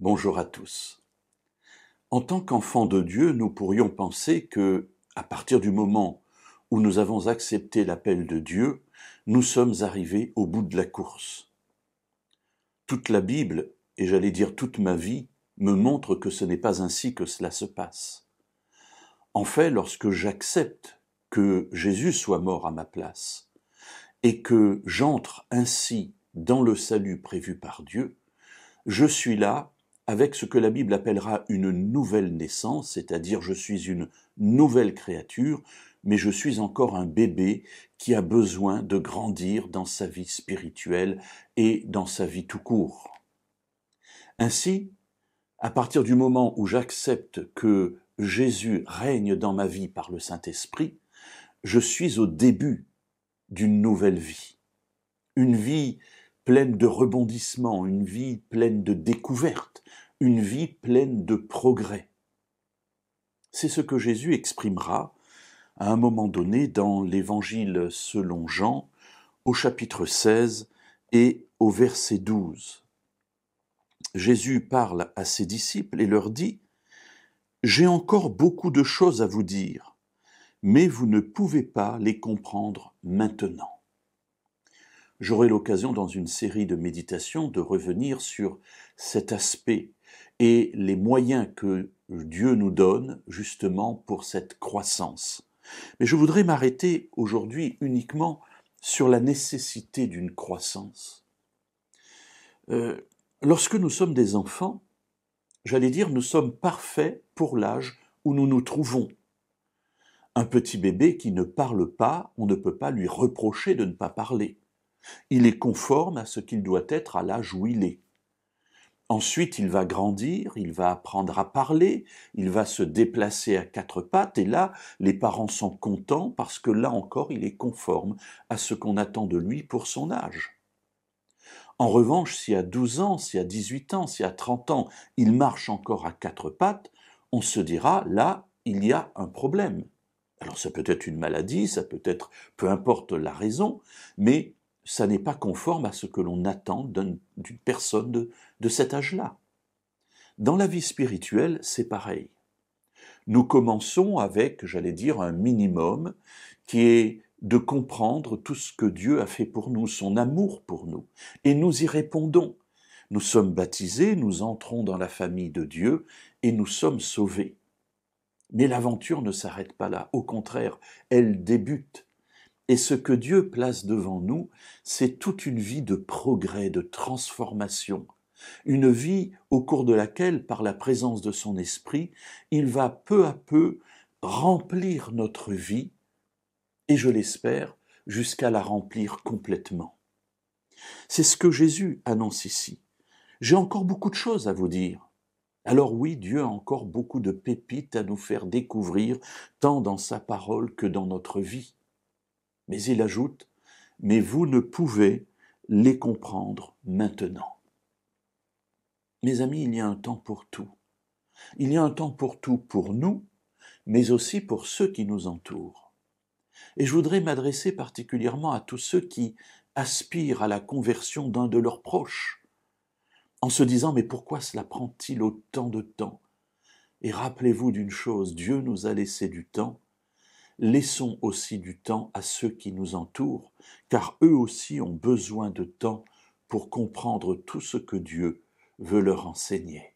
Bonjour à tous. En tant qu'enfants de Dieu, nous pourrions penser que, à partir du moment où nous avons accepté l'appel de Dieu, nous sommes arrivés au bout de la course. Toute la Bible, et j'allais dire toute ma vie, me montre que ce n'est pas ainsi que cela se passe. En fait, lorsque j'accepte que Jésus soit mort à ma place et que j'entre ainsi dans le salut prévu par Dieu, je suis là avec ce que la Bible appellera une nouvelle naissance, c'est-à-dire je suis une nouvelle créature, mais je suis encore un bébé qui a besoin de grandir dans sa vie spirituelle et dans sa vie tout court. Ainsi, à partir du moment où j'accepte que Jésus règne dans ma vie par le Saint-Esprit, je suis au début d'une nouvelle vie. Une vie pleine de rebondissements, une vie pleine de découvertes, une vie pleine de progrès. C'est ce que Jésus exprimera à un moment donné dans l'Évangile selon Jean, au chapitre 16 et au verset 12. Jésus parle à ses disciples et leur dit « J'ai encore beaucoup de choses à vous dire, mais vous ne pouvez pas les comprendre maintenant. » J'aurai l'occasion dans une série de méditations de revenir sur cet aspect et les moyens que Dieu nous donne justement pour cette croissance. Mais je voudrais m'arrêter aujourd'hui uniquement sur la nécessité d'une croissance. Lorsque nous sommes des enfants, j'allais dire, nous sommes parfaits pour l'âge où nous nous trouvons. Un petit bébé qui ne parle pas, on ne peut pas lui reprocher de ne pas parler. Il est conforme à ce qu'il doit être à l'âge où il est. Ensuite, il va grandir, il va apprendre à parler, il va se déplacer à quatre pattes, et là, les parents sont contents parce que là encore, il est conforme à ce qu'on attend de lui pour son âge. En revanche, si à 12 ans, si à 18 ans, si à 30 ans, il marche encore à quatre pattes, on se dira, là, il y a un problème. Alors ça peut être une maladie, ça peut être, peu importe la raison, mais ça n'est pas conforme à ce que l'on attend d'une personne de cet âge-là. Dans la vie spirituelle, c'est pareil. Nous commençons avec, j'allais dire, un minimum qui est de comprendre tout ce que Dieu a fait pour nous, son amour pour nous, et nous y répondons. Nous sommes baptisés, nous entrons dans la famille de Dieu et nous sommes sauvés. Mais l'aventure ne s'arrête pas là, au contraire, elle débute. Et ce que Dieu place devant nous, c'est toute une vie de progrès, de transformation, une vie au cours de laquelle, par la présence de son esprit, il va peu à peu remplir notre vie, et je l'espère, jusqu'à la remplir complètement. C'est ce que Jésus annonce ici. J'ai encore beaucoup de choses à vous dire. Alors oui, Dieu a encore beaucoup de pépites à nous faire découvrir, tant dans sa parole que dans notre vie. Mais il ajoute, « Mais vous ne pouvez les comprendre maintenant. » Mes amis, il y a un temps pour tout. Il y a un temps pour tout pour nous, mais aussi pour ceux qui nous entourent. Et je voudrais m'adresser particulièrement à tous ceux qui aspirent à la conversion d'un de leurs proches, en se disant « Mais pourquoi cela prend-il autant de temps ?» Et rappelez-vous d'une chose, Dieu nous a laissé du temps. Laissons aussi du temps à ceux qui nous entourent, car eux aussi ont besoin de temps pour comprendre tout ce que Dieu veut leur enseigner.